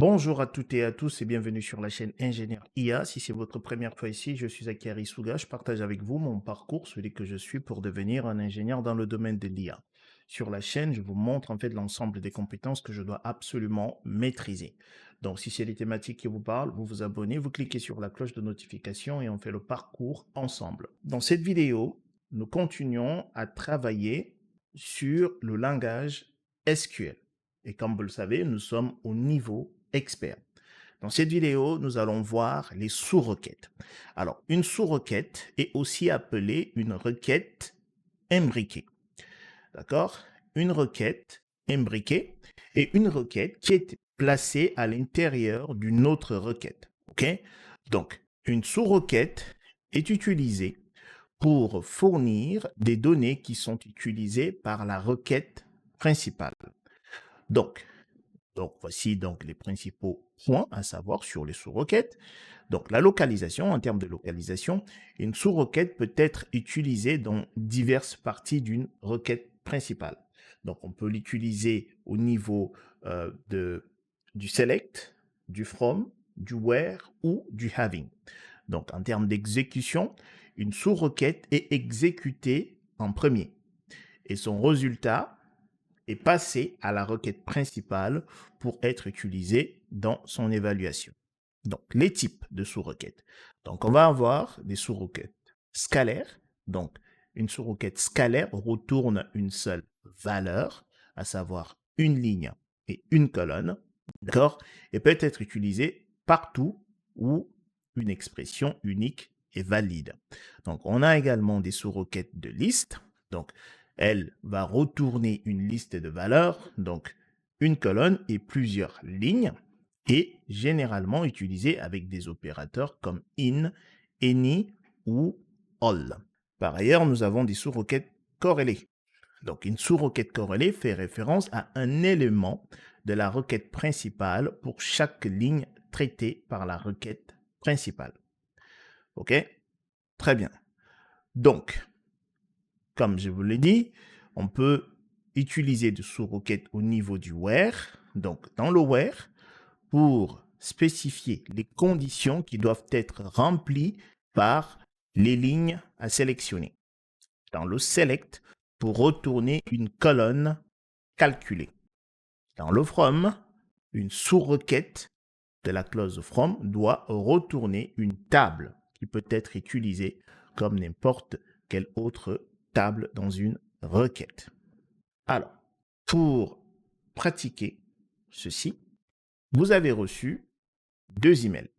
Bonjour à toutes et à tous et bienvenue sur la chaîne Ingénieur IA. Si c'est votre première fois ici, je suis Akari Souga. Je partage avec vous mon parcours, celui que je suis pour devenir un ingénieur dans le domaine de l'IA. Sur la chaîne, je vous montre en fait l'ensemble des compétences que je dois absolument maîtriser. Donc si c'est les thématiques qui vous parlent, vous vous abonnez, vous cliquez sur la cloche de notification et on fait le parcours ensemble. Dans cette vidéo, nous continuons à travailler sur le langage SQL. Et comme vous le savez, nous sommes au niveau expert. Dans cette vidéo, nous allons voir les sous-requêtes. Alors, une sous-requête est aussi appelée une requête imbriquée. D'accord? Une requête imbriquée est une requête qui est placée à l'intérieur d'une autre requête. OK? Donc, une sous-requête est utilisée pour fournir des données qui sont utilisées par la requête principale. Donc, voici donc les principaux points à savoir sur les sous-requêtes. Donc, la localisation, en termes de localisation, une sous-requête peut être utilisée dans diverses parties d'une requête principale. Donc, on peut l'utiliser au niveau du select, du from, du where ou du having. Donc, en termes d'exécution, une sous-requête est exécutée en premier et son résultat est passé à la requête principale pour être utilisé dans son évaluation. Donc, les types de sous-requêtes. Donc, on va avoir des sous-requêtes scalaires. Donc, une sous-requête scalaire retourne une seule valeur, à savoir une ligne et une colonne. D'accord? Et peut être utilisée partout où une expression unique est valide. Donc, on a également des sous-requêtes de liste. Donc, elle va retourner une liste de valeurs, donc une colonne et plusieurs lignes, et généralement utilisée avec des opérateurs comme in, any ou all. Par ailleurs, nous avons des sous-requêtes corrélées. Donc, une sous-requête corrélée fait référence à un élément de la requête principale pour chaque ligne traitée par la requête principale. OK? Très bien. Donc, comme je vous l'ai dit, on peut utiliser des sous-requêtes au niveau du where. Donc, dans le where, pour spécifier les conditions qui doivent être remplies par les lignes à sélectionner. Dans le select, pour retourner une colonne calculée. Dans le from, une sous-requête de la clause from doit retourner une table qui peut être utilisée comme n'importe quelle autre table dans une requête. Alors, pour pratiquer ceci, vous avez reçu 2 emails.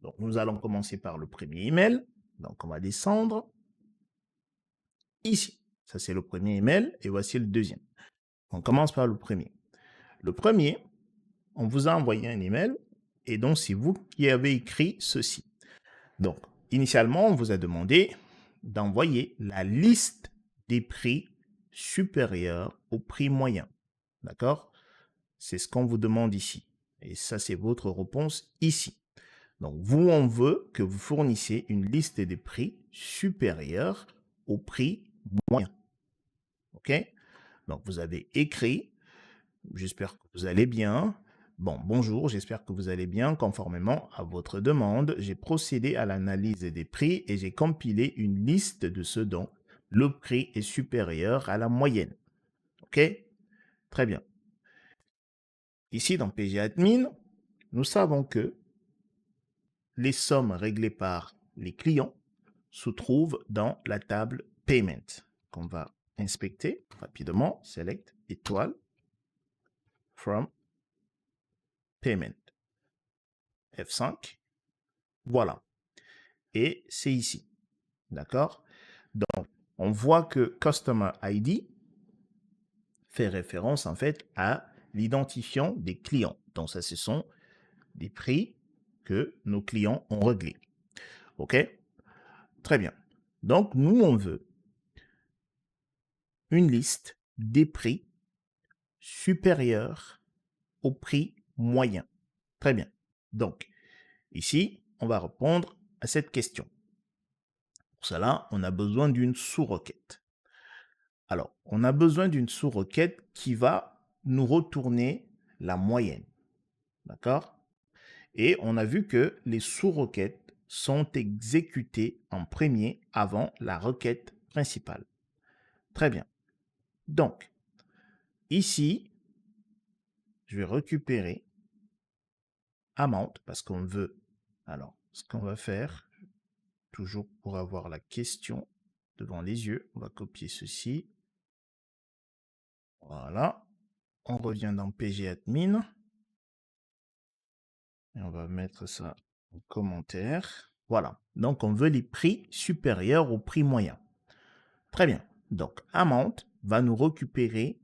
Donc, nous allons commencer par le premier email. Donc, on va descendre ici. Ça, c'est le premier email et voici le deuxième. On commence par le premier. Le premier, on vous a envoyé un email et donc c'est vous qui avez écrit ceci. Donc, initialement, on vous a demandé d'envoyer la liste des prix supérieurs au prix moyen. D'accord? C'est ce qu'on vous demande ici. Et ça, c'est votre réponse ici. Donc, vous, on veut que vous fournissiez une liste des prix supérieurs au prix moyen. OK? Donc, vous avez écrit. J'espère que vous allez bien. Bon, bonjour, j'espère que vous allez bien. Conformément à votre demande, j'ai procédé à l'analyse des prix et j'ai compilé une liste de ce dont le prix est supérieur à la moyenne. OK? Très bien. Ici, dans PGAdmin, nous savons que les sommes réglées par les clients se trouvent dans la table Payment, qu'on va inspecter rapidement. Select étoile from Payment. F5. Voilà. Et c'est ici. D'accord? Donc, on voit que Customer ID fait référence en fait à l'identifiant des clients. Donc, ça, ce sont des prix que nos clients ont réglés. OK? Très bien. Donc, nous, on veut une liste des prix supérieurs au prix moyen. Très bien. Donc, ici, on va répondre à cette question. Pour cela, on a besoin d'une sous-requête. Alors, on a besoin d'une sous-requête qui va nous retourner la moyenne. D'accord? Et on a vu que les sous-requêtes sont exécutées en premier avant la requête principale. Très bien. Donc, ici, je vais récupérer amount parce qu'on veut. Alors, ce qu'on va faire, toujours pour avoir la question devant les yeux, on va copier ceci. Voilà. On revient dans pgadmin. Et on va mettre ça en commentaire. Voilà. Donc, on veut les prix supérieurs au prix moyen. Très bien. Donc, amount va nous récupérer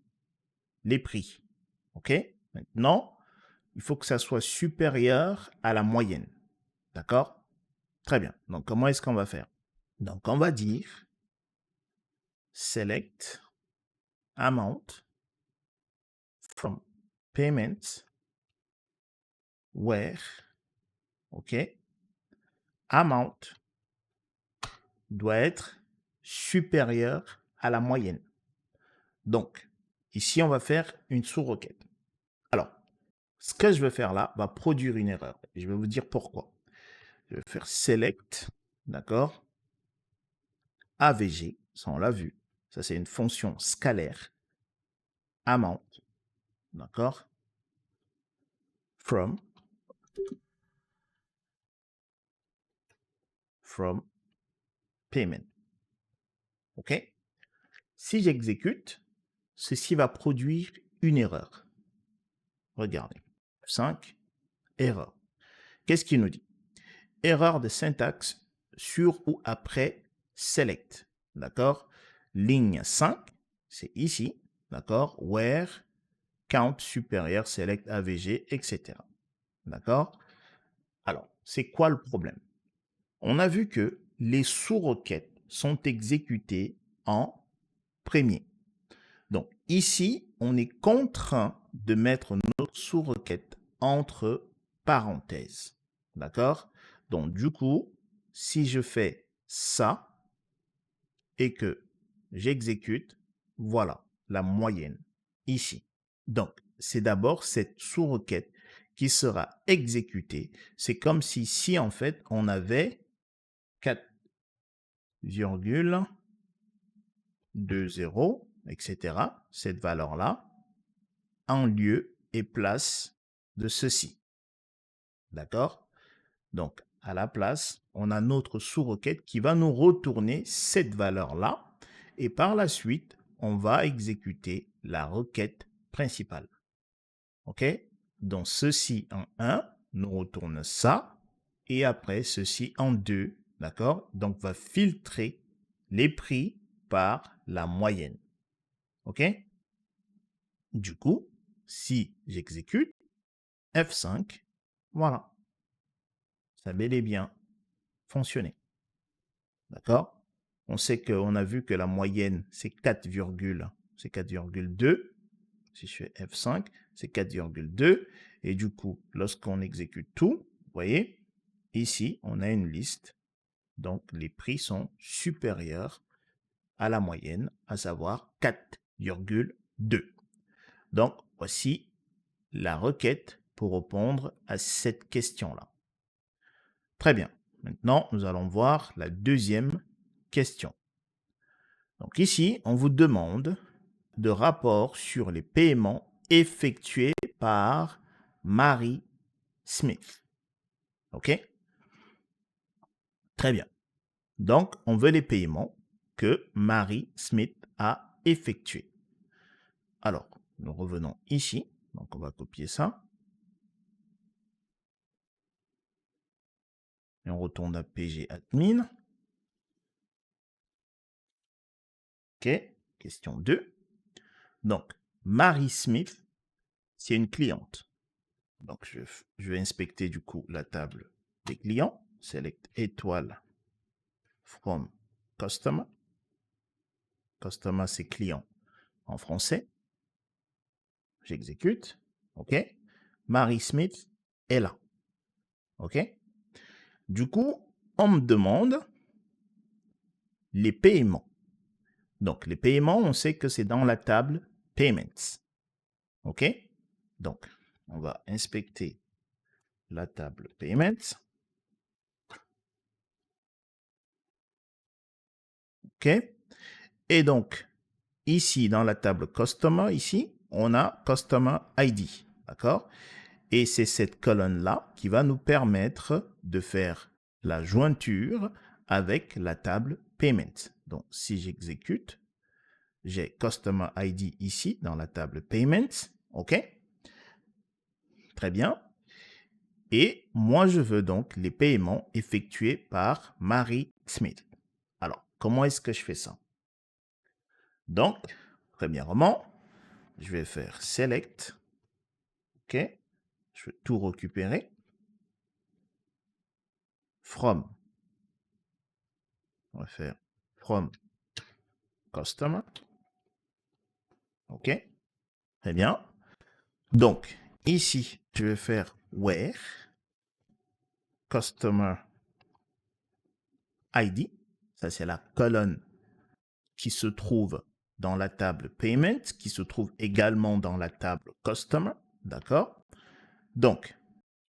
les prix. OK? Maintenant, il faut que ça soit supérieur à la moyenne. D'accord? Très bien. Donc, comment est-ce qu'on va faire? Donc, on va dire select amount from payments where, OK, amount doit être supérieur à la moyenne. Donc, ici, on va faire une sous-requête. Alors, ce que je vais faire là va produire une erreur. Je vais vous dire pourquoi. Je vais faire select, d'accord, AVG, ça on l'a vu. Ça, c'est une fonction scalaire. Amount, d'accord, from payment. OK? Si j'exécute, ceci va produire une erreur. Regardez. 5, erreur. Qu'est-ce qu'il nous dit? Erreur de syntaxe sur ou après select. D'accord? Ligne 5, c'est ici. D'accord? Where, count supérieur, select AVG, etc. D'accord? Alors, c'est quoi le problème? On a vu que les sous-requêtes sont exécutées en premier. Donc, ici, on est contraint de mettre notre sous-requête entre parenthèses. D'accord? Donc, du coup, si je fais ça et que j'exécute, voilà la moyenne ici. Donc, c'est d'abord cette sous-requête qui sera exécutée. C'est comme si en fait, on avait 4,20, etc., cette valeur-là, en lieu et place de ceci. D'accord? Donc, à la place, on a notre sous-requête qui va nous retourner cette valeur-là. Et par la suite, on va exécuter la requête principale. OK? Donc, ceci en 1 nous retourne ça. Et après, ceci en 2. D'accord? Donc, va filtrer les prix par la moyenne. OK? Du coup, si j'exécute F5, voilà. Ça a bel et bien fonctionné. D'accord? On sait qu'on a vu que la moyenne, c'est 4,2. Si je fais F5, c'est 4,2. Et du coup, lorsqu'on exécute tout, vous voyez, ici, on a une liste. Donc, les prix sont supérieurs à la moyenne, à savoir 4,2. Donc, voici la requête pour répondre à cette question-là. Très bien. Maintenant, nous allons voir la deuxième question. Donc ici, on vous demande de rapport sur les paiements effectués par Mary Smith. OK? Très bien. Donc, on veut les paiements que Mary Smith a effectués. Alors, nous revenons ici. Donc, on va copier ça. Et on retourne à pgadmin. OK, question 2. Donc, Mary Smith, c'est une cliente. Donc, je vais inspecter du coup la table des clients. Select étoile from customer. Customer, c'est client en français. J'exécute. OK. Mary Smith est là. OK. Du coup, on me demande les paiements. Donc, les paiements, on sait que c'est dans la table Payments. OK. Donc, on va inspecter la table Payments. OK. Et donc, ici, dans la table Customer, ici, on a Customer ID. D'accord? Et c'est cette colonne-là qui va nous permettre de faire la jointure avec la table Payment. Donc, si j'exécute, j'ai Customer ID ici dans la table Payment. OK? Très bien. Et moi, je veux donc les paiements effectués par Marie Smith. Alors, comment est-ce que je fais ça? Donc, premièrement, je vais faire Select. OK? Je vais tout récupérer. From. On va faire From Customer. OK? Très bien. Donc, ici, je vais faire Where Customer ID. Ça, c'est la colonne qui se trouve dans la table Payment, qui se trouve également dans la table Customer. D'accord? Donc,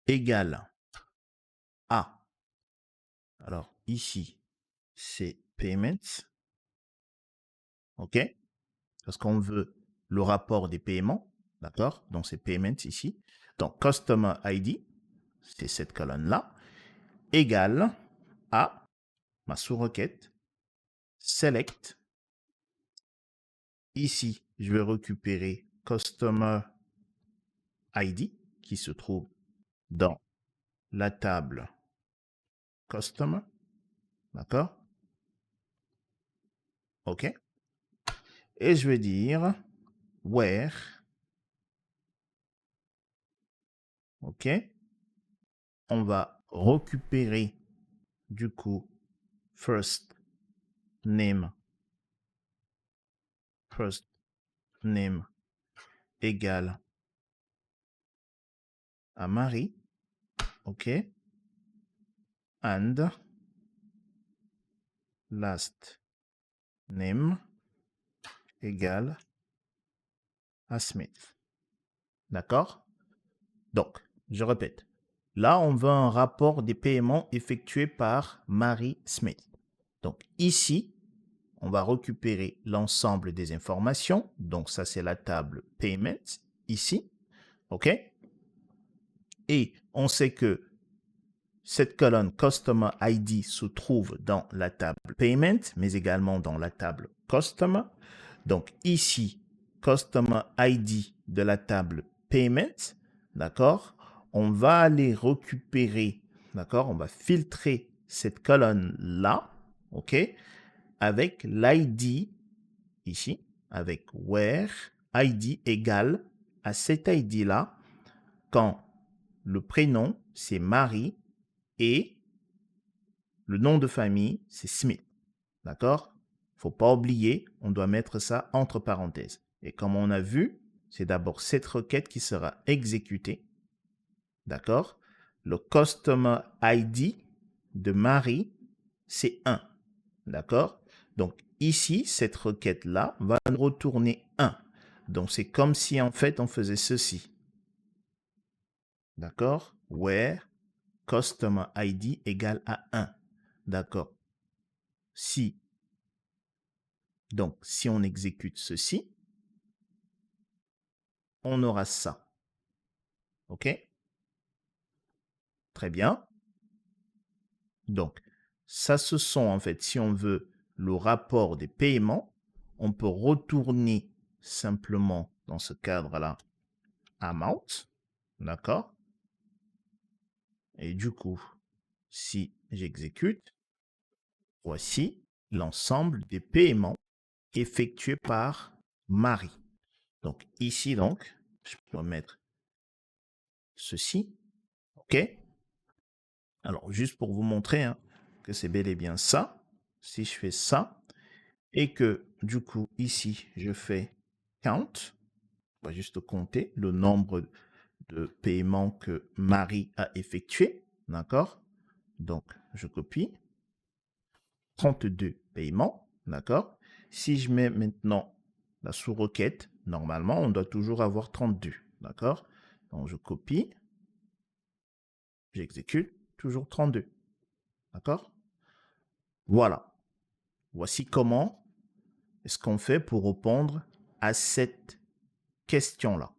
égal à. Alors, ici, c'est Payments. OK? Parce qu'on veut le rapport des paiements. D'accord? Donc, c'est Payments ici. Donc, Customer ID, c'est cette colonne-là, égale à ma sous-requête Select. Ici, je vais récupérer Customer ID qui se trouve dans la table Customer. D'accord? OK. Et je vais dire Where. OK. On va récupérer du coup first name égale à Marie. OK. And last name égale à Smith. D'accord? Donc, je répète. Là, on veut un rapport des paiements effectués par Marie Smith. Donc, ici, on va récupérer l'ensemble des informations. Donc, ça, c'est la table Payments, ici. OK? Et on sait que cette colonne Customer ID se trouve dans la table Payment, mais également dans la table Customer. Donc, ici, Customer ID de la table Payment, d'accord? On va aller récupérer, d'accord? On va filtrer cette colonne-là, OK? Avec l'ID ici, avec where ID égale à cet ID-là quand le prénom, c'est Marie et le nom de famille, c'est Smith. D'accord? Faut pas oublier, on doit mettre ça entre parenthèses. Et comme on a vu, c'est d'abord cette requête qui sera exécutée. D'accord? Le Customer ID de Marie, c'est 1. D'accord? Donc ici, cette requête-là va nous retourner 1. Donc c'est comme si en fait on faisait ceci. D'accord? Where Customer ID égale à 1. D'accord? Donc si on exécute ceci, on aura ça. OK? Très bien. Donc, ça, ce sont en fait, si on veut le rapport des paiements, on peut retourner simplement dans ce cadre-là amount. D'accord? Et du coup, si j'exécute, voici l'ensemble des paiements effectués par Marie. Donc ici, donc, je peux mettre ceci. OK? Alors, juste pour vous montrer hein, que c'est bel et bien ça. Si je fais ça et que du coup, ici, je fais count, on va juste compter le nombre de paiements que Marie a effectué. D'accord? Donc, je copie. 32 paiements. D'accord? Si je mets maintenant la sous-requête, normalement, on doit toujours avoir 32. D'accord? Donc, je copie. J'exécute, toujours 32. D'accord? Voilà. Voici comment est-ce qu'on fait pour répondre à cette question-là.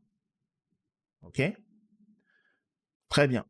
OK? Très bien.